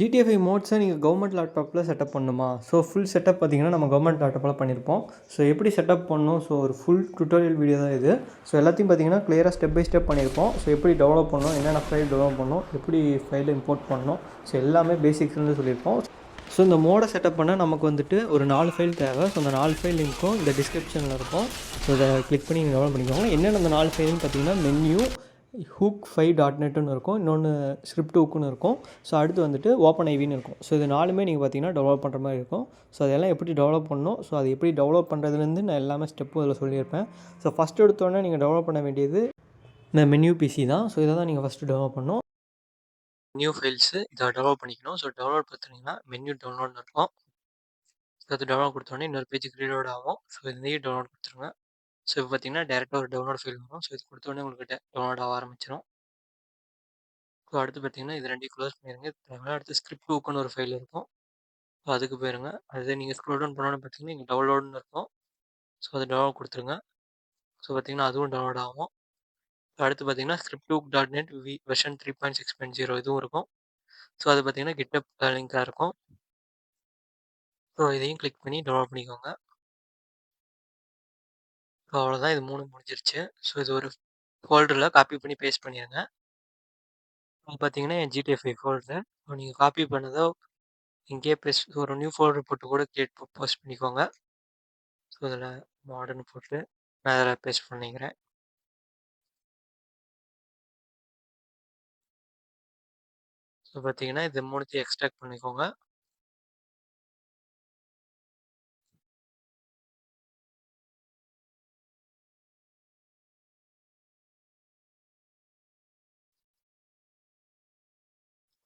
GTA 5 மோட்ஸை நீங்கள் government லேப்டாப்பில் setup பண்ணணுமா? ஸோ ஃபுல் செட்டப் பார்த்தீங்கன்னா நம்ம கவர்மெண்ட் லேப்டாப்பில் பண்ணியிருப்போம். ஸோ எப்படி செட்டப் பண்ணணும், ஸோ ஒரு ஃபுல் டுட்டோரியல் வீடியோ தான் இது. ஸோ எல்லாத்தையும் பார்த்தீங்கன்னா கிளியராக ஸ்டெப் பை ஸ்டெப் பண்ணியிருப்போம். ஸோ எப்படி டெவலப் பண்ணணும், என்னென்ன ஃபைல் டெவலப் பண்ணணும், எப்படி ஃபைலை இம்போர்ட் பண்ணணும், ஸோ எல்லாமே பேசிக்ஸ்லேருந்து சொல்லியிருப்போம். ஸோ இந்த மோடை செட்டப் பண்ண நமக்கு வந்துட்டு ஒரு 4 ஃபைல் தேவை. ஸோ அந்த 4 ஃபைல் லிங்க்கும் இந்த டிஸ்கிரிப்ஷனில் இருக்கும். ஸோ இதை கிளிக் பண்ணி நீங்கள் டெவலப் பண்ணிக்கோங்க. என்னென்ன அந்த 4 ஃபைல்னு பார்த்தீங்கன்னா மென்யூ, hook5.netன்னு இருக்கும், இன்னொன்று ஸ்கிரிப்ட் ஹூக்குன்னு இருக்கும். ஸோ அடுத்து வந்துட்டு ஓப்பன்ஐவின்னு இருக்கும். ஸோ இது 4மே நீங்கள் பார்த்தீங்கன்னா டெவலப் பண்ணுற மாதிரி இருக்கும். ஸோ அதெல்லாம் எப்படி டெவலப் பண்ணணும், ஸோ அது எப்படி டெவலப் பண்ணுறதுலேருந்து நான் எல்லாமே ஸ்டெப்பும் அதில் சொல்லியிருப்பேன். ஸோ ஃபஸ்ட்டு எடுத்தோடனே நீங்கள் டெவலப் பண்ண வேண்டியது இந்த மென்யூ பிசி தான். ஸோ இதை தான் நீங்கள் ஃபஸ்ட்டு டெவலப் பண்ணணும். நியூ ஃபைல்ஸு இதை டெவலப் பண்ணிக்கணும். ஸோ டெவலப் பார்த்தீங்கன்னா மென்யூ டவுன்லோட்னு இருக்கும். ஸோ அது டவுன்லோட் கொடுத்தோடனே இன்னொரு பேஜுக்கு ரீலோட் ஆகும். ஸோ இதையும் டவுன்லோட் கொடுத்துருங்க. ஸோ இப்போ பார்த்தீங்கன்னா டேரெக்டாக ஒரு டவுன்லோட் ஃபைல் வரும். ஸோ இது கொடுத்தோடனே உங்களுக்கு டவுன்லோட் ஆக ஆரம்பிச்சிடும். ஸோ அடுத்து பார்த்தீங்கன்னா இது ரெண்டையும் க்ளோஸ் பண்ணிடுங்க. அடுத்து ஸ்கிரிப்ட் ஹூக்குன்னு ஒரு ஃபைல் இருக்கும். ஸோ அதுக்கு போயிருங்க. அது நீங்கள் ஸ்க்ரோல் டவுன் பண்ணோன்னு பார்த்தீங்கன்னா இங்கே டவுன்லோடுன்னு இருக்கும். ஸோ அதை டவுன்லோட் கொடுத்துருங்க. ஸோ பார்த்தீங்கன்னா அதுவும் டவுன்லோட் ஆகும். அடுத்து பார்த்தீங்கன்னா scripthook.net வெர்ஷன் 3.6.0 இதுவும் இருக்கும். ஸோ அது பார்த்தீங்கன்னா கிட்டப் லிங்காக இருக்கும். ஸோ இதையும் கிளிக் பண்ணி டவுன்லோட் பண்ணிக்கோங்க. ஸோ அவ்வளோதான், இது 3 முடிஞ்சிருச்சு. ஸோ இது ஒரு ஃபோல்டரில் காப்பி பண்ணி பேஸ்ட் பண்ணிடுங்க. அது பார்த்தீங்கன்னா என் GTA 5 ஃபோல்டர். ஸோ நீங்கள் காப்பி பண்ணதோ இங்கேயே பேஸ்ட் ஒரு நியூ ஃபோல்டர் போட்டு கூட போஸ்ட் பண்ணிக்கோங்க. ஸோ இதில் மாடர்ன் போட்டு நான் அதில் பேஸ்ட் பண்ணிக்கிறேன். ஸோ பார்த்தீங்கன்னா இது 3த்தையும் எக்ஸ்ட்ராக்ட் பண்ணிக்கோங்க.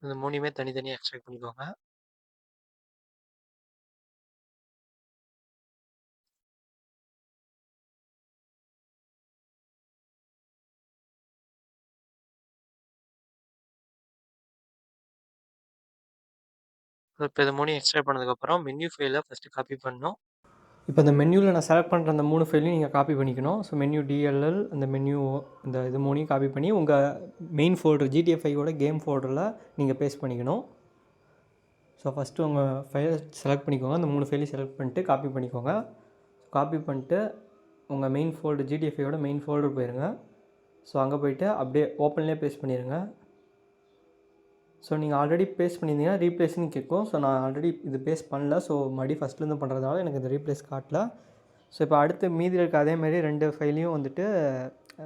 இந்த 3யுமே தனித்தனியாக எக்ஸ்ட்ராக்ட் பண்ணிக்கோங்க. இப்போ இந்த 3யும் எக்ஸ்ட்ராக்ட் பண்ணதுக்கப்புறம் மென்யூ ஃபைலை ஃபஸ்ட்டு காப்பி பண்ணணும். இப்போ இந்த மென்யூவில் நான் செலக்ட் பண்ணுற அந்த 3 ஃபைலையும் நீங்கள் காப்பி பண்ணிக்கணும். ஸோ மென்யூ DLL இந்த மென்யூ இந்த இது 3யும் காப்பி பண்ணி உங்கள் மெயின் ஃபோல்டர் GTA 5ஓட கேம் ஃபோல்டரில் நீங்கள் பேஸ்ட் பண்ணிக்கணும். ஸோ ஃபஸ்ட்டு உங்கள் ஃபைலை செலக்ட் பண்ணிக்கோங்க. அந்த 3 ஃபைலையும் செலக்ட் பண்ணிட்டு காப்பி பண்ணிக்கோங்க. காப்பி பண்ணிட்டு உங்கள் மெயின் ஃபோல்டர் GTA 5ஓட மெயின் ஃபோல்டர் போயிருங்க. ஸோ அங்கே போய்ட்டு அப்படியே ஓப்பன்லேயே பேஸ்ட் பண்ணிடுங்க. ஸோ நீங்கள் ஆல்ரெடி பேஸ்ட் பண்ணியிருந்தீங்கன்னா ரீப்ளேஸ்ன்னு கேட்கும். ஸோ நான் ஆல்ரெடி இது பேஸ்ட் பண்ணல. ஸோ மறுபடியும் ஃபஸ்ட்லேருந்து பண்ணுறதுனால எனக்கு இந்த ரீப்ளேஸ் காட்டல. ஸோ இப்போ அடுத்து மீதி இருக்க அதேமாரி 2 ஃபைலையும் வந்துட்டு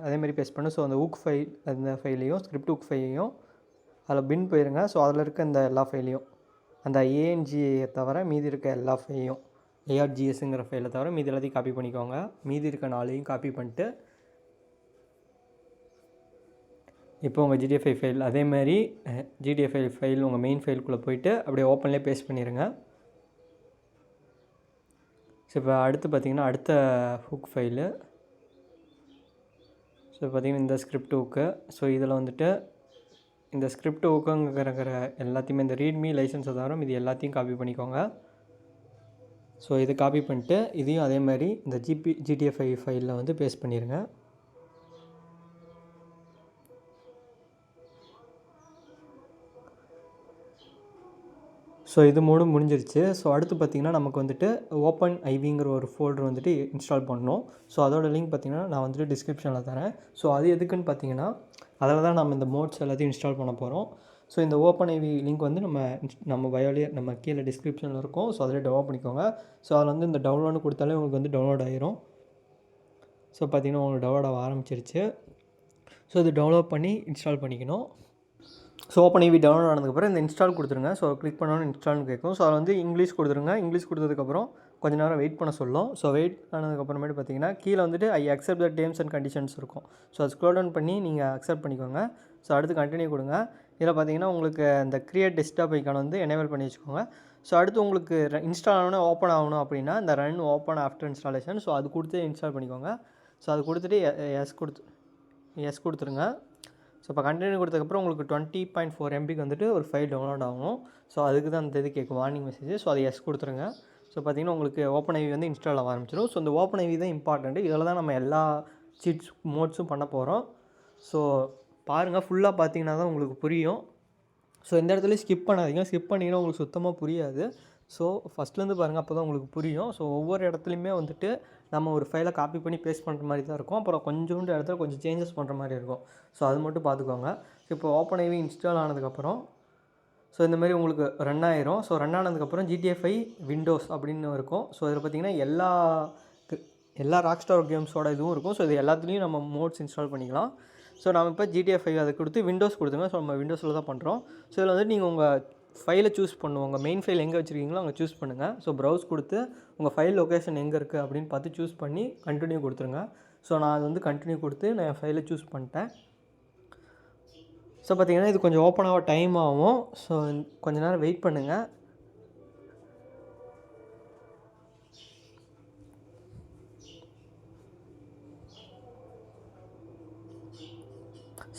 அதேமாரி பேஸ்ட் பண்ணு. ஸோ அந்த ஹூக் ஃபைல் அந்த ஃபைலையும் ஸ்கிரிப்ட் ஹூக் ஃபைலையும் அதில் பின் போயிருங்க. ஸோ அதில் இருக்க இந்த எல்லா ஃபைலையும் அந்த ANGயை தவிர மீதி இருக்க எல்லா ஃபைலையும் ARGSங்கிற ஃபைலை தவிர மீதி எல்லாத்தையும் காப்பி பண்ணிக்கோங்க. மீதி இருக்க 4யும் காப்பி பண்ணிட்டு இப்போ உங்கள் GTA 5 ஃபைல் அதேமாதிரி GTA 5 ஃபைல் உங்கள் மெயின் ஃபைலுக்குள்ளே போய்ட்டு அப்படியே ஓப்பன்லேயே பேஸ்ட் பண்ணிடுங்க. ஸோ இப்போ அடுத்து பார்த்திங்கன்னா அடுத்த ஹூக் ஃபைலு. ஸோ பார்த்திங்கன்னா இந்த ஸ்கிரிப்ட் ஹூக்கு. ஸோ இதில் வந்துட்டு இந்த ஸ்கிரிப்ட் ஹூக்குங்கிற எல்லாத்தையுமே இந்த ரீட்மி லைசன்ஸை தவிர இது எல்லாத்தையும் காப்பி பண்ணிக்கோங்க. ஸோ இது காப்பி பண்ணிட்டு இதையும் அதேமாதிரி இந்த GTA 5 ஃபைலில் வந்து பேஸ்ட் பண்ணிடுங்க. ஸோ இது 3 முடிஞ்சிருச்சு. ஸோ அடுத்து பார்த்திங்கன்னா நமக்கு வந்துட்டு ஓப்பன்ஐவிங்கிற ஒரு ஃபோல்டர் வந்துட்டு இன்ஸ்டால் பண்ணணும். ஸோ அதோட லிங்க் பார்த்திங்கன்னா நான் வந்துட்டு டிஸ்கிரிப்ஷனில் தரேன். ஸோ அது எதுக்குன்னு பார்த்தீங்கன்னா அதில் தான் நம்ம இந்த மோட்ஸ் எல்லாத்தையும் இன்ஸ்டால் பண்ண போகிறோம். ஸோ இந்த ஓப்பன்ஐவி லிங்க் வந்து நம்ம பயோலேயே நம்ம கீழே டிஸ்கிரிப்ஷனில் இருக்கும். ஸோ அதில் டெவலப் பண்ணிக்கோங்க. ஸோ அதில் வந்து இந்த டவுன்லோடு கொடுத்தாலே உங்களுக்கு வந்து டவுன்லோட் ஆகிரும். ஸோ பார்த்திங்கன்னா உங்களுக்கு டவுன்லோட் ஆக ஆரம்பிச்சிருச்சு. ஸோ இது டவுன்லோட் பண்ணி இன்ஸ்டால் பண்ணிக்கணும். ஸோ ஓப்பன்ஐவி டவுன்லோட் ஆனதுக்கப்புறம் இந்த இன்ஸ்டால் கொடுத்துருங்க. ஸோ கிளிக் பண்ணோன்னு இன்ஸ்டால்னு கேட்கும். ஸோ அதில் வந்து இங்கிலீஷ் கொடுத்துருங்க. இங்கிலீஷ் கொடுத்ததுக்கப்புறம் கொஞ்சம் நேரம் வெயிட் பண்ண சொல்லும். ஸோ வெயிட் ஆனதுக்கப்புறமேட்டு பார்த்தீங்கன்னா கீழே வந்துட்டு I accept the terms and conditions இருக்கும். ஸோ அது ஸ்க்ரோல் டவுன் பண்ணி நீங்கள் அக்செப்ட் பண்ணிக்கோங்க. ஸோ அடுத்து கண்டினியூ கொடுங்க. இதில் பார்த்தீங்கன்னா உங்களுக்கு இந்த கிரியேட் டெஸ்க்டாப் ஐக்கான் வந்து எனேபிள் பண்ணி வச்சுக்கோங்க. ஸோ அடுத்து உங்களுக்கு இன்ஸ்டால் ஆகணும் ஓப்பன் ஆகணும் அப்படின்னா இந்த run open after installation. So அது கொடுத்து இன்ஸ்டால் பண்ணிக்கோங்க. ஸோ அது கொடுத்துட்டு எஸ் கொடுத்துருங்க. ஸோ இப்போ கண்டினியூ கொடுத்ததுக்கப்புறம் உங்களுக்கு 20.4 MBக்கு வந்துட்டு ஒரு ஃபைல் டவுன்லோட் ஆகும். ஸோ அதுக்கு தான் அந்த இது கேட்கும் வார்னிங் மெசேஜ். ஸோ அதை எஸ் கொடுத்துருங்க. ஸோ பார்த்திங்கன்னா உங்களுக்கு ஓப்பன்ஐவி வந்து இன்ஸ்டால் ஆக ஆரம்பிச்சிடும். ஸோ இந்த ஓப்பன்ஐவி தான் இம்பார்ட்டண்ட்டு. இதில் தான் நம்ம எல்லா சீட்ஸ் மோட்ஸும் பண்ண போகிறோம். ஸோ பாருங்கள், ஃபுல்லாக பார்த்தீங்கன்னா தான் உங்களுக்கு புரியும். ஸோ இந்த இடத்துலயும் ஸ்கிப் பண்ணாதீங்க. ஸ்கிப் பண்ணிங்கன்னா உங்களுக்கு சுத்தமாக புரியாது. ஸோ ஃபஸ்ட்லேருந்து பாருங்கள், அப்போ தான் உங்களுக்கு புரியும். ஸோ ஒவ்வொரு இடத்துலையுமே வந்துட்டு நம்ம ஒரு ஃபைலை காப்பி பண்ணி பேஸ்ட் பண்ணுற மாதிரி தான் இருக்கும். அப்புறம் கொஞ்சோண்டு இடத்துல கொஞ்சம் சேஞ்சஸ் பண்ணுற மாதிரி இருக்கும். ஸோ அது மட்டும் பார்த்துக்கோங்க. இப்போ ஓப்பன் இன்ஸ்டால் ஆனதுக்கப்புறம் ஸோ இந்தமாரி உங்களுக்கு ரன் ஆயிரும். ஸோ ரன் ஆனதுக்கப்புறம் GTA 5 விண்டோஸ் அப்படின்னு இருக்கும். ஸோ இதில் பார்த்தீங்கன்னா எல்லா ராக்ஸ்டார் கேம்ஸோட இதுவும் இருக்கும். ஸோ இது எல்லாத்துலேயும் நம்ம மோட்ஸ் இன்ஸ்டால் பண்ணிக்கலாம். ஸோ நம்ம இப்போ GTA 5 அதை கொடுத்து விண்டோஸ் கொடுத்துங்க. ஸோ நம்ம விண்டோஸில் தான் பண்ணுறோம். ஸோ இதில் வந்துட்டு நீங்கள் உங்கள் ஃபைலை சூஸ் பண்ணுவோம். உங்கள் மெயின் ஃபைல் எங்கே வச்சுருக்கீங்களோ அங்கே சூஸ் பண்ணுங்கள். ஸோ ப்ரௌஸ் கொடுத்து உங்கள் ஃபைல் லொக்கேஷன் எங்கே இருக்குது அப்படின்னு பார்த்து சூஸ் பண்ணி கண்டினியூ கொடுத்துருங்க. ஸோ நான் அது வந்து கண்டினியூ கொடுத்து நான் என் ஃபைலை சூஸ் பண்ணிட்டேன். ஸோ பார்த்திங்கன்னா இது கொஞ்சம் ஓப்பன் ஆக டைம் ஆகும். ஸோ கொஞ்ச நேரம் வெயிட் பண்ணுங்கள்.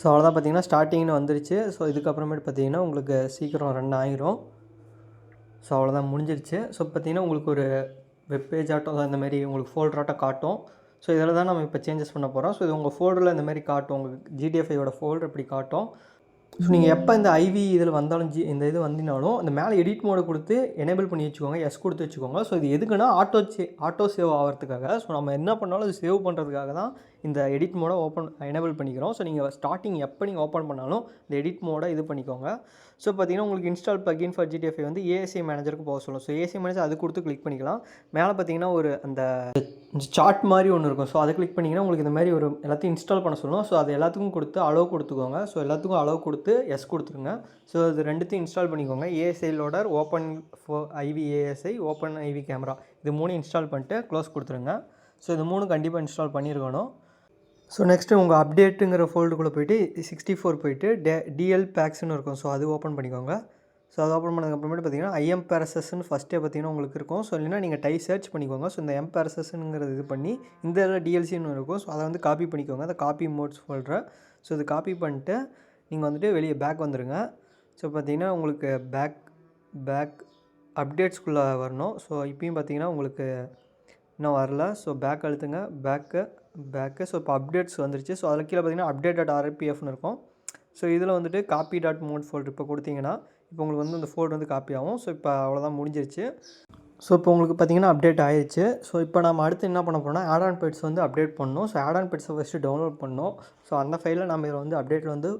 ஸோ அவ்வளோதான், பார்த்திங்கன்னா ஸ்டார்டிங்னு வந்துருச்சு. ஸோ இதுக்கப்புறமேட்டு பார்த்திங்கன்னா உங்களுக்கு சீக்கிரம் ரன் ஆகிரும். ஸோ அவ்வளோதான், முடிஞ்சிருச்சு. ஸோ பார்த்திங்கன்னா உங்களுக்கு ஒரு வெப் பேஜ் ஆட்டம் இந்தமாரி உங்களுக்கு ஃபோல்டராட்டம் காட்டும். ஸோ இதில் தான் நம்ம இப்போ சேஞ்சஸ் பண்ண போகிறோம். ஸோ இது உங்கள் ஃபோல்டரில் இந்தமாரி காட்டும். உங்களுக்கு GTA 5 ஃபோல்டர் இப்படி காட்டும். ஸோ நீங்கள் எப்போ இந்த ஐவி இதில் வந்தாலும் இந்த இது வந்தினாலும் இந்த மேலே எடிட் மோடை கொடுத்து எனேபிள் பண்ணி வச்சுக்கோங்க. எஸ் கொடுத்து வச்சுக்கோங்க. ஸோ இது எதுக்குன்னா ஆட்டோ சேவ் ஆகிறதுக்காக. ஸோ நம்ம என்ன பண்ணாலும் அது சேவ் பண்ணுறதுக்காக தான் இந்த எடிட் மோடை எனேபிள் பண்ணிக்கிறோம். ஸோ நீங்கள் ஸ்டார்டிங் எப்போ நீங்கள் ஓப்பன் பண்ணாலும் இந்த எடிட் மோடை இது பண்ணிக்கோங்க. ஸோ பார்த்தீங்கன்னா உங்களுக்கு இன்ஸ்டால் plugin ஃபார் GTA 5 வந்து ASI மேனேஜருக்கு போக சொல்லும். ஸோ ASI மேனேஜர் அது கொடுத்து கிளிக் பண்ணிக்கலாம். மேலே பார்த்தீங்கன்னா ஒரு அந்த சார்ட் மாதிரி ஒன்று இருக்கும். ஸோ அதை கிளிக் பண்ணிங்கன்னா உங்களுக்கு இந்த மாதிரி ஒரு எல்லாத்தையும் இன்ஸ்டால் பண்ண சொல்லும். ஸோ அது எல்லாத்துக்கும் கொடுத்து அலோவ் கொடுத்துக்கோங்க. ஸோ எல்லாத்துக்கும் அலோவ் கொடுத்து எஸ் கொடுத்துருங்க. ஸோ இது ரெண்டுத்தையும் இன்ஸ்டால் பண்ணிக்கோங்க. ASI loader, open IV ASI, open IV camera, இது 3 இன்ஸ்டால் பண்ணிட்டு க்ளோஸ் கொடுத்துருங்க. ஸோ இது 3 கண்டிப்பாக இன்ஸ்டால் பண்ணியிருக்கணும். ஸோ நெக்ஸ்ட்டு உங்கள் அப்டேட்டுங்கிற ஃபோல்டுக்குள்ளே போய்ட்டு 64 போய்ட்டு DL பேக்ஸ்னு இருக்கும். ஸோ அது ஓப்பன் பண்ணிக்கோங்க. ஸோ அது ஓப்பன் பண்ணதுக்கப்புறமேட்டு பார்த்தீங்கன்னா IMPRSSன்னு ஃபஸ்ட்டே பார்த்தீங்கன்னா உங்களுக்கு இருக்கும். ஸோ இல்லைனா நீங்கள் சர்ச் பண்ணிக்கோங்க. ஸோ இந்த MPRSSங்கிறது இது பண்ணி இந்த இதில் DLCன்னு இருக்கும். ஸோ அதை வந்து காப்பி பண்ணிக்கோங்க. அந்த காப்பி மோட்ஸ் ஃபோல்டரை. ஸோ இது காப்பி பண்ணிட்டு நீங்கள் வந்துட்டு வெளியே பேக் வந்துடுங்க. ஸோ பார்த்தீங்கன்னா உங்களுக்கு பேக் அப்டேட்ஸ்குள்ளே வரணும். ஸோ இப்போயும் பார்த்தீங்கன்னா உங்களுக்கு இன்னும் வரல. ஸோ பேக் அழுத்துங்க. பேக்கு. ஸோ இப்போ அப்டேட்ஸ் வந்துருச்சு. ஸோ அதில் கீழே பார்த்தீங்கன்னா update.rpfன்னு இருக்கும். ஸோ இதில் வந்துட்டு copy.mode ஃபோல்டர் இப்போ கொடுத்தீங்கன்னா இப்போ உங்களுக்கு வந்து அந்த ஃபோல்டர் வந்து காப்பி ஆகும். ஸோ இப்போ அவ்வளோதான், முடிஞ்சிருச்சு. ஸோ இப்போ உங்களுக்கு பார்த்தீங்கன்னா அப்டேட் ஆயிடுச்சு. ஸோ இப்போ நம்ம அடுத்து என்ன பண்ண போகிறோம்னா ஆட் ஆன் பெட்ஸ் வந்து அப்டேட் பண்ணணும். ஸோ ஆட் ஆன் பெட்ஸை ஃபஸ்ட்டு டவுன்லோட் பண்ணணும். ஸோ அந்த ஃபைலில் நம்ம இதில் வந்து அப்டேட் வந்து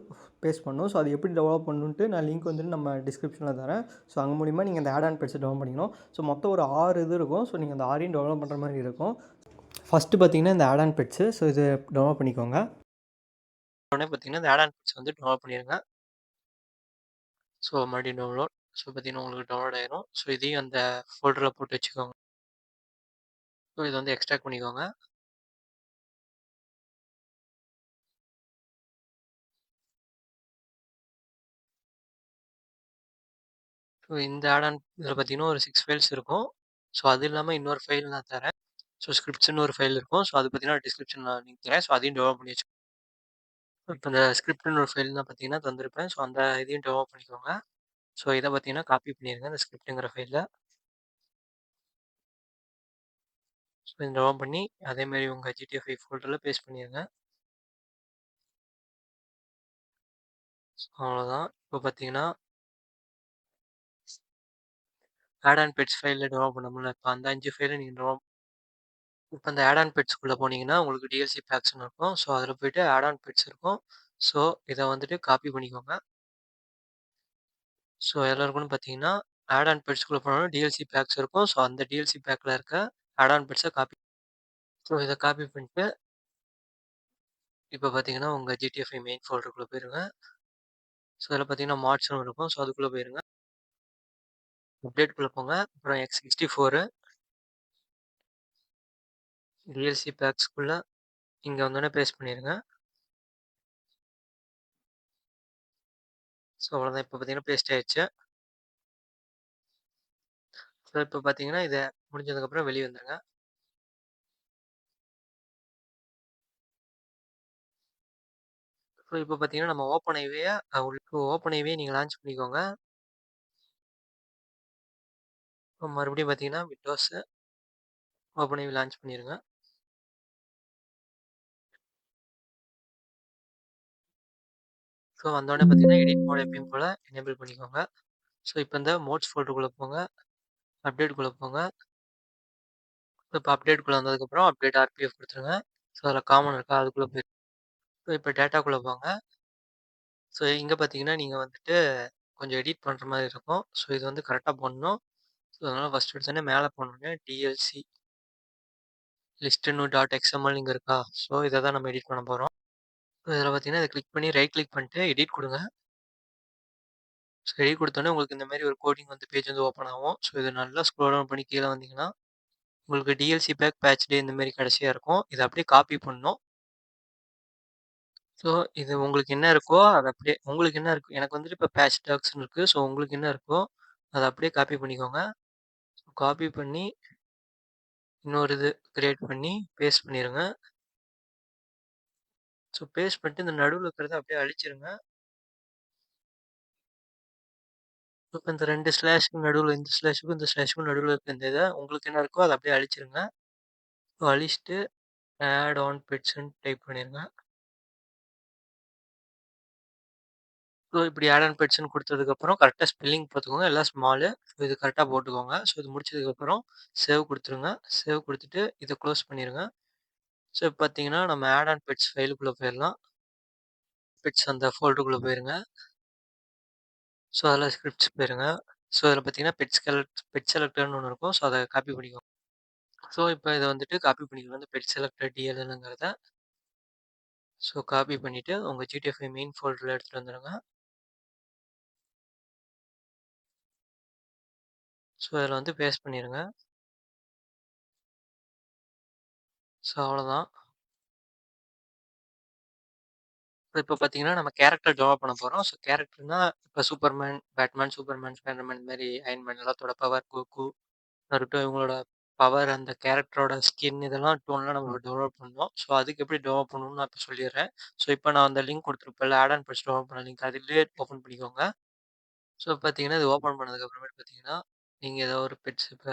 பேஸ்ட் பண்ணணும். ஸோ அது எப்படி டெவலப் பண்ணணுன்ட்டு நான் லிங்க் வந்துட்டு நம்ம டிஸ்கிரிப்ஷனில் தரேன். ஸோ அங்கே மூலிமா நீங்கள் அந்த ஆட் ஆன் பெட்ஸை டவுன் பண்ணிக்கணும். ஸோ மொத்தம் ஒரு 6 இது இருக்கும். ஸோ நீங்கள் அந்த 6ஐயும் டெவலப் பண்ணுற மாதிரி இருக்கும். ஃபஸ்ட்டு பார்த்தீங்கன்னா இந்த ஆட் ஆன் பெட்ஸு. ஸோ இது டவுன்லோட் பண்ணிக்கோங்க. உடனே பார்த்தீங்கன்னா இந்த ஆட் ஆன் பெட்ஸ் வந்து டவுன்லோட் பண்ணிடுங்க. ஸோ மறுபடியும் டவுன்லோட். ஸோ பார்த்தீங்கன்னா உங்களுக்கு டவுன்லோட் ஆயிரும். ஸோ இதையும் அந்த ஃபோல்டரில் போட்டு வச்சுக்கோங்க. ஸோ இதை வந்து எக்ஸ்ட்ராக்ட் பண்ணிக்கோங்க. ஸோ இந்த ஆட் ஆன் இதில் பார்த்தீங்கன்னா ஒரு 6 ஃபைல்ஸ் இருக்கும். ஸோ அது இல்லாமல் இன்னொரு ஃபைல் நான் தரேன். ஸோ ஸ்கிரிப்ட்ஸ்னு ஒரு ஃபைல் இருக்கும். ஸோ அது பார்த்தீங்கன்னா டிஸ்கிரிப்ஷனில் லிங்க் தரேன். ஸோ அதையும் டெவலப் பண்ணி வச்சுக்கோங்க. இப்போ இந்த ஸ்கிரிப்ட்னு ஒரு ஃபைல் தான் பார்த்தீங்கன்னா தந்திருப்பேன். ஸோ அந்த இதையும் டெவலப் பண்ணிக்கோங்க. ஸோ இதை பார்த்தீங்கன்னா காப்பி பண்ணிடுங்க இந்த ஸ்கிரிப்ட்டுங்கிற ஃபைலில். ஸோ இதை டெவலப் பண்ணி அதேமாரி உங்கள் GTA 5 ஃபோல்டரில் பேஸ்ட் பண்ணிடுங்க. ஸோ அவ்வளோதான். இப்போ பார்த்தீங்கன்னா ஆட் ஆன் பெட்ஸ் ஃபைலில் டெவலப் பண்ணோம்ல, இப்போ அந்த 5 ஃபைலை நீங்கள் இப்போ அந்த ஆட் ஆன் பெட்ஸ்க்குள்ளே போனீங்கன்னா உங்களுக்கு DLC பேக்ஸ்னு இருக்கும். ஸோ அதில் போய்ட்டு ஆட் ஆன் பெட்ஸ் இருக்கும். ஸோ இதை வந்துட்டு காப்பி பண்ணிக்கோங்க. ஸோ எதில் இருக்குன்னு பார்த்தீங்கன்னா ஆட் ஆன் பெட்ஸ்க்குள்ளே போனோம்னா DLC பேக்ஸ் இருக்கும். ஸோ அந்த DLC பேக்கில் இருக்க ஆட் ஆன் பெட்ஸை காப்பி. ஸோ இதை காப்பி பண்ணிட்டு இப்போ பார்த்தீங்கன்னா உங்கள் GTA 5 மெயின் ஃபோல்டருக்குள்ளே போயிருங்க. ஸோ இதில் பார்த்தீங்கன்னா மாட்ஸ்னு இருக்கும். ஸோ அதுக்குள்ளே போயிருங்க. அப்டேட்குள்ளே போங்க. அப்புறம் X64 DLC பேக்ஸ்க்குள்ளே இங்கே வந்தோடனே பேஸ்ட் பண்ணிடுங்க. ஸோ அவ்வளோதான். இப்போ பார்த்தீங்கன்னா பேஸ்ட் ஆயிடுச்சு. ஸோ இப்போ பார்த்தீங்கன்னா இதை முடிஞ்சதுக்கப்புறம் வெளியே வந்துடுங்க. ஸோ இப்போ பார்த்தீங்கன்னா நம்ம ஓப்பன் ஐவியை நீங்கள் லான்ச் பண்ணிக்கோங்க. மறுபடியும் பார்த்தீங்கன்னா விண்டோஸு ஓப்பன் ஐவி லான்ச் பண்ணிடுங்க. ஸோ வந்தோடனே பார்த்தீங்கன்னா, எடிட் மோட் எப்பயும் போல எனேபிள் பண்ணிக்கோங்க. ஸோ இப்போ இந்த மோட்ஸ் ஃபோல்டருக்குள்ள போங்க. அப்டேட்குள்ள போங்க. இப்போ அப்டேட்குள்ள வந்ததுக்கப்புறம் அப்டேட் ஆர்பிஎஃப் குடுத்துருங்க. ஸோ அதில காமன் இருக்கா அதுக்குள்ள போய் இப்போ டேட்டாக்குள்ள போங்க. ஸோ இங்க பார்த்தீங்கன்னா, நீங்க வந்துட்டு கொஞ்சம் எடிட் பண்ற மாரி இருக்கும். ஸோ இது வந்து கரெக்ட்டா பண்ணணும். ஸோ அதனால ஃபர்ஸ்ட் எடுத்தோனே மேல போனோனே DLC list new dot XML இங்க இருக்கா? ஸோ இத தான் நம்ம எடிட் பண்ண போறோம். இதில பார்த்தீங்கன்னா, இத கிளிக் பண்ணி ரைட் கிளிக் பண்ணிட்டு எடிட் குடுங்க. ஸோ எடிட் குடுத்தோனே உங்களுக்கு இந்த மாரி ஒரு கோடிங் வந்து பேஜ் வந்து ஓப்பன் ஆகும். ஸோ இத நல்லா ஸ்க்ரோல் டவுன் பண்ணி கீழ வந்தீங்கன்னா, உங்களுக்கு டிஎல்சி பேக் பேட்ச் டே இந்த மாரி கடைசியா இருக்கும். இத அப்படியே காப்பி பண்ணணும். ஸோ இது உங்களுக்கு என்ன இருக்கோ, அத அப்படியே உங்களுக்கு என்ன இருக்கு எனக்கு வந்துட்டு இப்ப பேட்ச் டாக்ஸ்ன்னு இருக்கு. ஸோ உங்களுக்கு என்ன இருக்கோ, அத அப்படியே காப்பி பண்ணிக்கோங்க. காப்பி பண்ணி இன்னொரு இது கிரியேட் பண்ணி பேஸ்ட் பண்ணிருங்க. ஸோ பேஸ்ட் பண்ணிட்டு இந்த நடுவுல இருக்கிறத அப்படியே அழிச்சிருங்க. இப்ப இந்த 2 ஸ்லாஷ்க்கு நடுவுல இந்த ஸ்லாஷ்க்கும், இந்த ஸ்லாஷ்க்கும் நடுவுல இருக்க இந்த இத உங்களுக்கு என்ன இருக்கோ அத அப்படியே அழிச்சிருங்க. அழிச்சிட்டு ஆட் ஆன் பெட்ஸ்ன்னு டைப் பண்ணிருங்க. ஸோ இப்படி ஆட் ஆன் பெட்ஸ்ன்னு குடுத்ததுக்கப்புறம் கரெக்ட்டா ஸ்பெல்லிங் பார்த்துக்கோங்க. எல்லாம் ஸ்மாலு. ஸோ இது கரெக்ட்டா போட்டுக்கோங்க. ஸோ இது முடிச்சதுக்கப்புறம் சேவ் குடுத்துருங்க. சேவ் குடுத்துட்டு இத க்ளோஸ் பண்ணிருங்க. ஸோ இப்ப பார்த்தீங்கன்னா, நம்ம ஆட் ஆன் பெட்ஸ் ஃபைலுக்குள்ள போயிரலாம். பெட்ஸ் அந்த ஃபோல்டருக்குள்ள போயிருங்க. ஸோ அதில ஸ்கிரிப்ட்ஸ் போயிருங்க. ஸோ இதில பார்த்தீங்கன்னா, பெட் செலக்டர்ன்னு ஒண்ணு இருக்கும். ஸோ அத காப்பி பண்ணிக்கோங்க. ஸோ இப்ப இத வந்துட்டு காப்பி பண்ணிக்கணும். இந்த பெட் செலக்டர் டிஎல்எல்ங்கிறத. ஸோ காப்பி பண்ணிட்டு உங்க ஜிடிஎஃப்ஐ மெயின் ஃபோல்டர்ல எடுத்துட்டு வந்துருங்க. ஸோ இதில வந்து பேஸ்ட் பண்ணிருங்க. ஸோ அவ்வளோதான். இப்ப பார்த்தீங்கன்னா, நம்ம கேரக்டர் டெவலப் பண்ண போறோம். ஸோ கேரக்டர்னா இப்ப சூப்பர்மேன், பேட்மேன், சூப்பர்மேன், ஸ்பைடர்மேன் இந்த மாரி அயர்ன்மேன் எல்லாத்தோட பவர், கோகு, நருட்டோ இவங்களோட பவர், அந்த கேரக்டரோட ஸ்கின் இதெல்லாம் டோன்லாம் நம்ம டெவலப் பண்ணணும். ஸோ அதுக்கு எப்படி டெவலப் பண்ணணும்னு நான் இப்ப சொல்லிர்றேன். ஸோ இப்ப நான் அந்த லிங்க் குடுத்துருப்பேன்ல ஆட் ஆன் பெட்ஸ் டெவலப் பண்ண லிங்க் அதிலயே ஓப்பன் பண்ணிக்கோங்க. ஸோ பார்த்தீங்கன்னா, இது ஓப்பன் பண்ணதுக்கு அப்புறமேட்டு பார்த்தீங்கன்னா, நீங்க ஏதோ ஒரு பெட்ஸ் இப்ப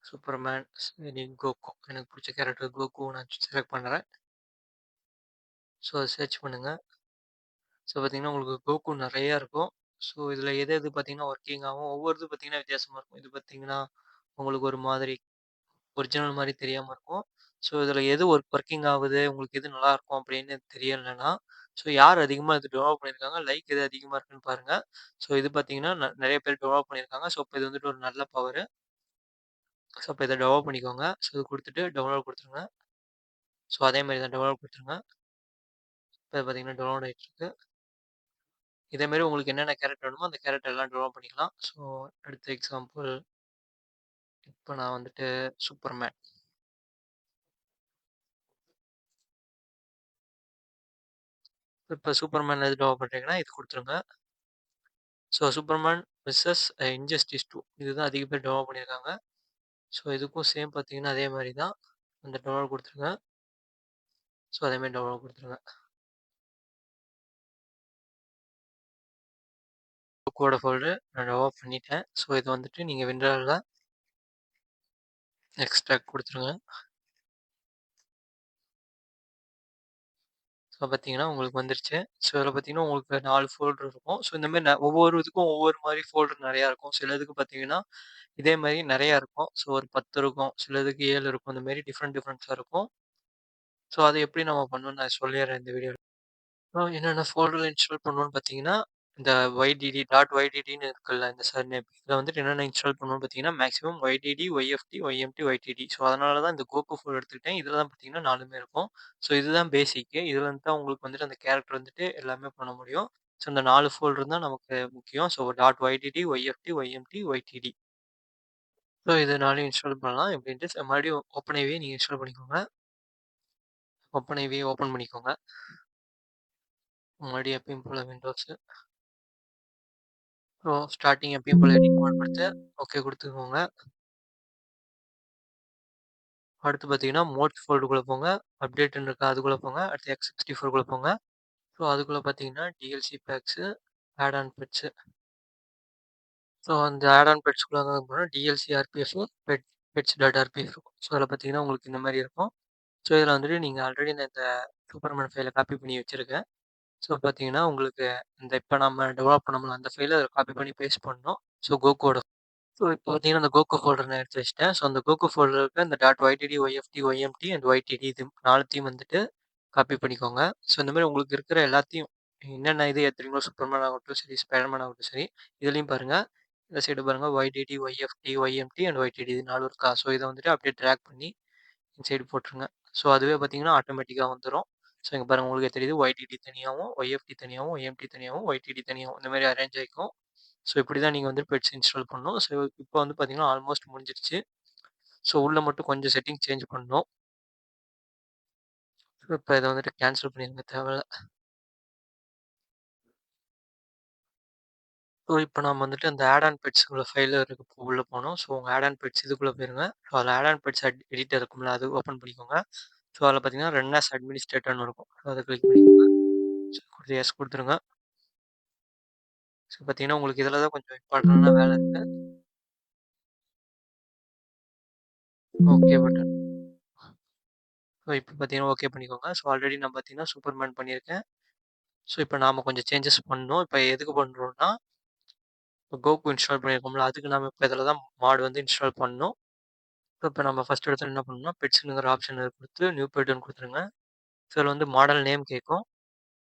சூப்பர்மேன், சரி கோகு எனக்கு புடிச்ச கேரக்டர் கோகு நான் செலக்ட் பண்றேன். ஸோ சர்ச் பண்ணுங்க. ஸோ பார்த்தீங்கன்னா, உங்களுக்கு கோகு நெறைய இருக்கும். ஸோ இதில எது எது பார்த்தீங்கன்னா, ஒர்க்கிங் ஆகும். ஒவ்வொரு இது பார்த்தீங்கன்னா வித்தியாசமா இருக்கும். இது பார்த்தீங்கன்னா, உங்களுக்கு ஒரு மாதிரி ஒரிஜினல் மாரி தெரியாம இருக்கும். ஸோ இதில எது ஒர்க்கிங் ஆகுது, உங்களுக்கு எது நல்லாருக்கும் அப்படின்னு தெரியலன்னா, ஸோ யார் அதிகமா இது டெவலப் பண்ணியிருக்காங்க, லைக் எது அதிகமா இருக்குன்னு பாருங்க. ஸோ இது பார்த்தீங்கன்னா, நெறைய பேர் டெவலப் பண்ணியிருக்காங்க. ஸோ இப்ப இது வந்துட்டு ஒரு நல்ல பவரு. ஸோ அப்ப இத டெவலப் பண்ணிக்கோங்க. ஸோ இது குடுத்துட்டு டவுன்லோட் குடுத்துருங்க. ஸோ அதே மாரி தான் டவுன்லோட் குடுத்துருங்க. இப்ப பார்த்தீங்கன்னா, டவுன்லோட் ஆயிட்டுருக்கு. இதே மாரி உங்களுக்கு என்னென்ன கேரக்டர் வேணுமோ, அந்த கேரக்டர் எல்லாம் டவுன்லோட் பண்ணிக்கலாம். ஸோ அடுத்த எக்ஸாம்பிள் இப்ப நான் வந்துட்டு சூப்பர்மேன். இப்ப சூப்பர்மேன் எது டெவலப் பண்றீங்கன்னா, இது குடுத்துருங்க. ஸோ சூப்பர்மேன் வெர்சஸ் இன்ஜஸ்டிஸ் 2 இதுதான் அதிக பேர் டெவலப் பண்ணியிருக்காங்க. ஸோ இதுக்கும் சேம் பார்த்தீங்கன்னா, அதே மாரி தான். அந்த டவுன்லோட் குடுத்துருங்க. ஸோ அதே மாரி டவுன்லோட் குடுத்துருங்க. புக்கோட ஃபோல்டர் நான் டவுன்லோட் பண்ணிட்டேன். ஸோ இது வந்துட்டு நீங்க விண்டோல எக்ஸ்ட்ராக்ட் குடுத்துருங்க. ஸோ பார்த்தீங்கன்னா, உங்களுக்கு வந்துருச்சு. ஸோ இதில பார்த்தீங்கன்னா, உங்களுக்கு 4 ஃபோல்டர் இருக்கும். ஸோ இந்த மாரி ஒவ்வொரு இதுக்கும் ஒவ்வொரு மாரி ஃபோல்டர் நெறையா இருக்கும். சிலதுக்கு பார்த்தீங்கன்னா, இதே மாரி நெறையா இருக்கும். ஸோ ஒரு 10 இருக்கும். சிலதுக்கு 7 இருக்கும். இந்த மாரி டிஃபரெண்ட்ஸா இருக்கும். ஸோ அத எப்படி நம்ம பண்ணணும்னு நான் சொல்லிர்றேன் இந்த வீடியோல. என்னென்ன ஃபோல்டர் இன்ஸ்டால் பண்ணணும்னு பார்த்தீங்கன்னா, இந்த YDD டாட் YDDன்னு இருக்குல்ல இந்த சர்நேம். இதில வந்துட்டு என்னென்ன இன்ஸ்டால் பண்ணணும்னு பார்த்தீங்கன்னா, maximum YDD, YFT, YMT, YTD. So அதனால தான் இந்த கோகோ ஃபோல்டர் எடுத்துக்கிட்டேன். இதில தான் பார்த்தீங்கன்னா 4மே இருக்கும். ஸோ இதுதான் பேசிக்கு. இதுல இருந்து தான் உங்களுக்கு வந்துட்டு அந்த கேரக்டர் வந்துட்டு எல்லாமே பண்ண முடியும். ஸோ இந்த 4 ஃபோல்டர் தான் நமக்கு முக்கியம். So dot YDD, YFT, YMT, YTD. So இது 4யும் இன்ஸ்டால் பண்ணலாம். எப்படின்ட்டு மறுபடியும் ஓப்பன் நீங்க இன்ஸ்டால் பண்ணிக்கோங்க. ஓப்பன் ஓப்பன் பண்ணிக்கோங்க. மறுபடியும் எப்பயும் போல விண்டோஸ் ஸ்டார்ட்டிங் எப்பயும் போல எடிட் மோட் குடுத்து, ஓகே குடுத்துக்கோங்க. அடுத்து பார்த்தீங்கன்னா, மோட்ஸ் ஃபோல்டருக்குள்ள போங்க. அப்டேட்ன்னு இருக்கா அதுக்குள்ள போங்க. அடுத்து X64 க்குள்ள போங்க. அதுக்குள்ள பார்த்தீங்கன்னா, DLC packs, add on peds. அந்த ஆட் ஆன் பெட்ஸ்க்குள்ள வந்ததுக்கப்புறம் DLC RPF, peds dot RPF இருக்கும். அதில பார்த்தீங்கன்னா, உங்களுக்கு இந்த மாரி இருக்கும். இதில வந்துட்டு நீங்க ஆல்ரெடி இந்த சூப்பர்மேன் ஃபைல காப்பி பண்ணி வச்சிருக்கேன். ஸோ பார்த்தீங்கன்னா, உங்களுக்கு இந்த இப்ப நம்ம டெவலப் பண்ணோம்ல அந்த ஃபைல காப்பி பண்ணி பேஸ்ட் பண்ணணும். ஸோ கோகோட ஸோ இப்போ பார்த்தீங்கன்னா, அந்த கோகோ ஃபோல்டர் நான் எடுத்து வச்சுட்டேன். ஸோ அந்த கோகோ ஃபோல்டருக்கு இந்த டாட் ஒய்டிடி, ஒய்எஃப்டி, ஒய்எம்டி அண்ட் ஒய்டிடி இது 4த்தையும் வந்துட்டு காப்பி பண்ணிக்கோங்க. ஸோ இந்த மாரி உங்களுக்கு இருக்கிற எல்லாத்தையும் என்னென்ன இது ஏத்துறீங்களோ சூப்பர்மேன் ஆகட்டும் சரி, ஸ்பைடர்மேன் ஆகட்டும் சரி, இதுலயும் பாருங்க. இந்த சைடு பாருங்க ஒய்டிடி, ஒய்எஃப்டி, ஒய்எம்டி அண்ட் ஒய்டிடி இது 4 இருக்கா? ஸோ இத வந்துட்டு அப்படியே டிராக் பண்ணி இந்த சைடு போட்டுருங்க. ஸோ அதுவே பார்த்தீங்கன்னா, ஆட்டோமேட்டிக்கா வந்துரும். ஸோ இங்க பாருங்க உங்களுக்கே தெரியுது. ஒய்டிடி தனியாவும், ஒய்எஃப்டி தனியாவும், ஒய்எம்டி தனியாவும், ஒய்டிடி தனியாவும் இந்த மாரி அரேஞ்ச் ஆயிக்கும். ஸோ இப்படி தான் நீங்க வந்து பெட்ஸ் இன்ஸ்டால் பண்ணணும். ஸோ இப்போ வந்து பார்த்தீங்கன்னா, ஆல்மோஸ்ட் முடிஞ்சிருச்சு. ஸோ உள்ள மட்டும் கொஞ்சம் செட்டிங் சேஞ்ச் பண்ணணும். ஸோ இப்ப இத வந்துட்டு கேன்சல் பண்ணிருங்க தேவையில்ல. ஸோ இப்ப நாம வந்துட்டு அந்த ஆட் ஆன் பெட்ஸ்க்குள்ள ஃபைல் இருக்கு உள்ள போணும். ஸோ உங்க ஆட் ஆன் பெட்ஸ் இதுக்குள்ள போயிருங்க. ஸோ அதுல ஆட் ஆன் பெட்ஸ் எடிட்டர் இருக்கும்ல அது ஓப்பன் பண்ணிக்கோங்க. ஸோ அதில பார்த்தீங்கன்னா, ரன் ஆஸ் அட்மினிஸ்ட்ரேட்டர்ன்னு இருக்கும். ஸோ அத கிளிக் பண்ணிக்கோங்க. ஸோ குடுத்து எஸ் குடுத்துருங்க. ஸோ பார்த்தீங்கன்னா, உங்களுக்கு இதில தான் கொஞ்சம் இம்பார்ட்டன்டான வேலை இருக்கு. Okay button. ஸோ இப்ப பார்த்தீங்கன்னா, ஓகே பண்ணிக்கோங்க. ஸோ ஆல்ரெடி நான் பார்த்தீங்கன்னா, சூப்பர்மேன் பண்ணியிருக்கேன். ஸோ இப்ப நாம கொஞ்சம் சேஞ்சஸ் பண்ணணும். இப்ப எதுக்கு பண்றோம்னா, இப்ப கோகு இன்ஸ்டால் பண்ணியிருக்கோம்ல, அதுக்கு நாம இப்ப இதில தான் மாட் வந்து இன்ஸ்டால் பண்ணணும். இப்ப நம்ம ஃபர்ஸ்ட் எடுத்தோனே என்ன பண்ணணும்னா, பெட்ஸ்ங்கிற ஆப்ஷன் குடுத்து நியூ பெட்ன்னு குடுத்துருங்க. ஸோ இதில வந்து மாடல் நேம் கேட்கும்.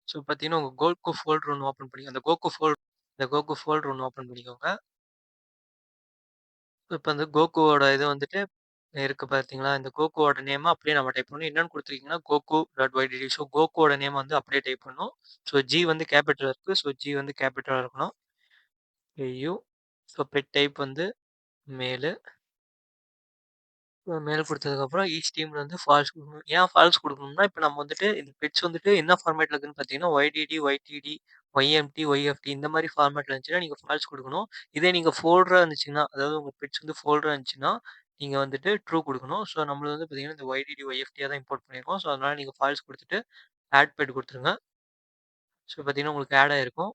ஸோ பார்த்தீங்கன்னா, உங்க கோகு ஃபோல்டர் ஒண்ணு ஓப்பன் பண்ணி அந்த கோகு ஃபோல்டர் ஒண்ணு ஓப்பன் பண்ணிக்கோங்க. இப்ப அந்த கோகுவோட இது வந்துட்டு இருக்கு பார்த்தீங்களா? இந்த கோகுவோட நேம அப்படியே நம்ம டைப் பண்ணணும். என்னன்னு குடுத்துருக்கீங்கன்னா, கோகு டாட் ஒய்டிடி. ஸோ கோகுவோட நேம் வந்து அப்படியே டைப் பண்ணணும். ஸோ ஜி வந்து கேப்பிட்டல்ல இருக்கு. ஸோ ஜி வந்து கேப்பிட்டலா இருக்கணும். யு ஸோ பெட் டைப் வந்து மேலு. மேல் குடுத்ததுக்கப்புறம் ஈச் டீம்ல வந்து ஃபால்ஸ் குடுக்கணும். ஏன் ஃபால்ஸ் குடுக்கணும்னா, இப்ப நம்ம வந்துட்டு இந்த பெட்ஸ் வந்துட்டு என்ன ஃபார்மேட்ல இருக்குன்னு பார்த்தீங்கன்னா, ஒய்டிடி, ஒய்டிடி, ஒய்எம்டி, ஒய்எஃப்டி இந்த மாரி ஃபார்மேட்ல இருந்துச்சுன்னா, நீங்க ஃபால்ஸ் குடுக்கணும். இதே நீங்க ஃபோல்டரா இருந்துச்சுன்னா, அதாவது உங்க பெட்ஸ் வந்து ஃபோல்டரா இருந்துச்சுன்னா, நீங்க வந்துட்டு ட்ரூ குடுக்கணும். ஸோ நம்மளது வந்து பார்த்தீங்கன்னா, இந்த ஒய்டிடி, ஒய்எஃப்டியா தான் இம்போர்ட் பண்ணியிருக்கோம். ஸோ அதனால நீங்க ஃபால்ஸ் குடுத்துட்டு ஆட் பெட் குடுத்துருங்க. ஸோ பார்த்தீங்கன்னா, உங்களுக்கு ஆட் ஆயிருக்கும்.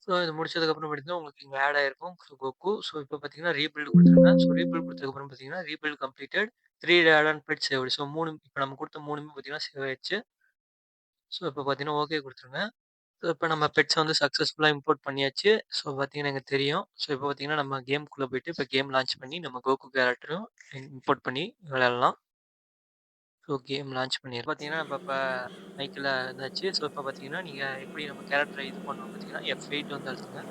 ஸோ இது முடிச்சதுக்கப்புறம் பார்த்தீங்கன்னா, உங்களுக்கு இங்க ஆட் ஆயிருக்கும். So Coco. ஸோ இப்போ பார்த்தீங்கன்னா, ரீபில்ட் குடுத்துருங்க. ஸோ ரீபில்ட் குடுத்ததுக்கப்புறம் பார்த்தீங்கன்னா, rebuild completed 3 add on ped saved. So 3 இப்ப நம்ம குடுத்த 3மே பார்த்தீங்கன்னா சேவ் ஆயிருச்சு. ஸோ இப்போ பார்த்தீங்கன்னா, ஓகே குடுத்துருங்க. ஸோ இப்போ நம்ம பெட்ஸ வந்து சக்சஸ்ஃபுல்லா இம்போர்ட் பண்ணியாச்சு. ஸோ பார்த்தீங்கன்னா, எனக்கு தெரியும். ஸோ இப்போ பார்த்தீங்கன்னா, நம்ம கேம்க்குள்ள போயிட்டு இப்போ கேம் லான்ச் பண்ணி நம்ம கோகு கேரக்டரும் இம்போர்ட் பண்ணி விளையாடலாம். ஸோ கேம் லான்ச் பண்ணிடுறேன். பார்த்தீங்கன்னா, நம்ம இப்ப மைக்ல இதாச்சு. ஸோ இப்போ பார்த்தீங்கன்னா, நீங்க எப்படி நம்ம கேரக்டர இது பண்ணணும்னு பார்த்தீங்கன்னா, F8 வந்து அழுத்துங்க.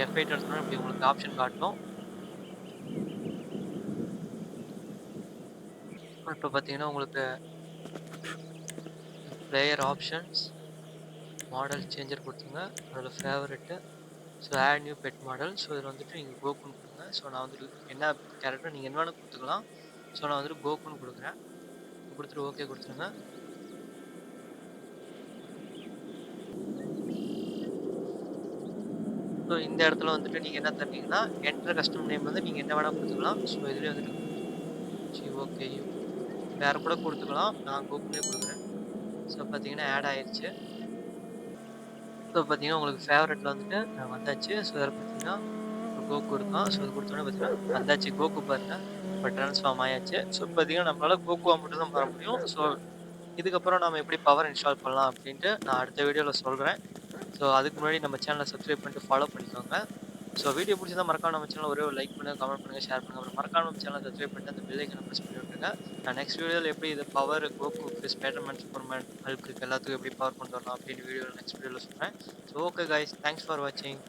F8 அழுத்துனோனே இப்படி உங்களுக்கு ஆப்ஷன் காட்டும். இப்ப பார்த்தீங்கன்னா, உங்களுக்கு பிளேயர் ஆப்ஷன்ஸ், மாடல் சேஞ்சர் குடுத்துருங்க. அதில favourite, so add new ped model. So இதில வந்துட்டு நீங்க கோகுன்னு குடுங்க. ஸோ நான் வந்துட்டு என்ன கேரக்டர் நீங்க என்ன வேணா குடுத்துக்கலாம். ஸோ நான் வந்துட்டு கோகுன்னு குடுக்குறேன். குடுத்துட்டு ஓகே குடுத்துருங்க. ஸோ இந்த இடத்துல வந்துட்டு நீங்க என்ன தரீங்கன்னா, என்டர் கஸ்டம் நேம் வந்து நீங்க என்ன வேணா குடுத்துக்கலாம். ஸோ இதுலயே வந்துட்டு சரி ஓகே. வேற கூட குடுத்துக்கலாம். நான் கோகுன்னே குடுக்குறேன். ஸோ பார்த்தீங்கன்னா, ஆட் ஆயிருச்சு. ஸோ பார்த்தீங்கன்னா, உங்களுக்கு ஃபேவரைட்ல வந்துட்டு வந்தாச்சு. ஸோ இதில பார்த்தீங்கன்னா, ஒரு கோகு இருக்கான். ஸோ அது குடுத்தோனே பார்த்தீங்கன்னா, வந்தாச்சு கோகு பாருங்க. இப்ப ட்ரான்ஸ்ஃபார்ம் ஆயாச்சு. ஸோ பார்த்தீங்கன்னா, நம்மளால கோகுவா மட்டும் தான் மாற முடியும். ஸோ இதுக்கப்புறம் நாம எப்படி பவர் இன்ஸ்டால் பண்ணலாம் அப்படின்ட்டு நான் அடுத்த வீடியோல சொல்றேன். ஸோ அதுக்கு முன்னாடி நம்ம சேனல சப்ஸ்கிரைப் பண்ணிட்டு ஃபாலோ பண்ணிக்கோங்க. ஸோ வீடியோ புடிச்சிருந்தா மறக்காம நம்ம சேனல ஒரே ஒரு லைக் பண்ணுங்க, கமெண்ட் பண்ணுங்க, ஷேர் பண்ணுங்க. அப்புறம் மறக்காம நம்ம சேனல சப்ஸ்கிரைப் பண்ணிட்டு அந்த பெல் ஐகான பிரஸ் பண்ணி விட்டுருங்க. நான் நெக்ஸ்ட் வீடியோல எப்படி இது பவர் கோகுக்கு, ஸ்பைடர்மேன், சூப்பர்மேன், ஹல்க்குக்கு எல்லாத்துக்கும் எப்படி பவர் கொண்டு வரலாம் அப்படின்னு வீடியோல நெக்ஸ்ட் வீடியோல சொல்றேன். So okay guys, thanks for வாட்சிங்.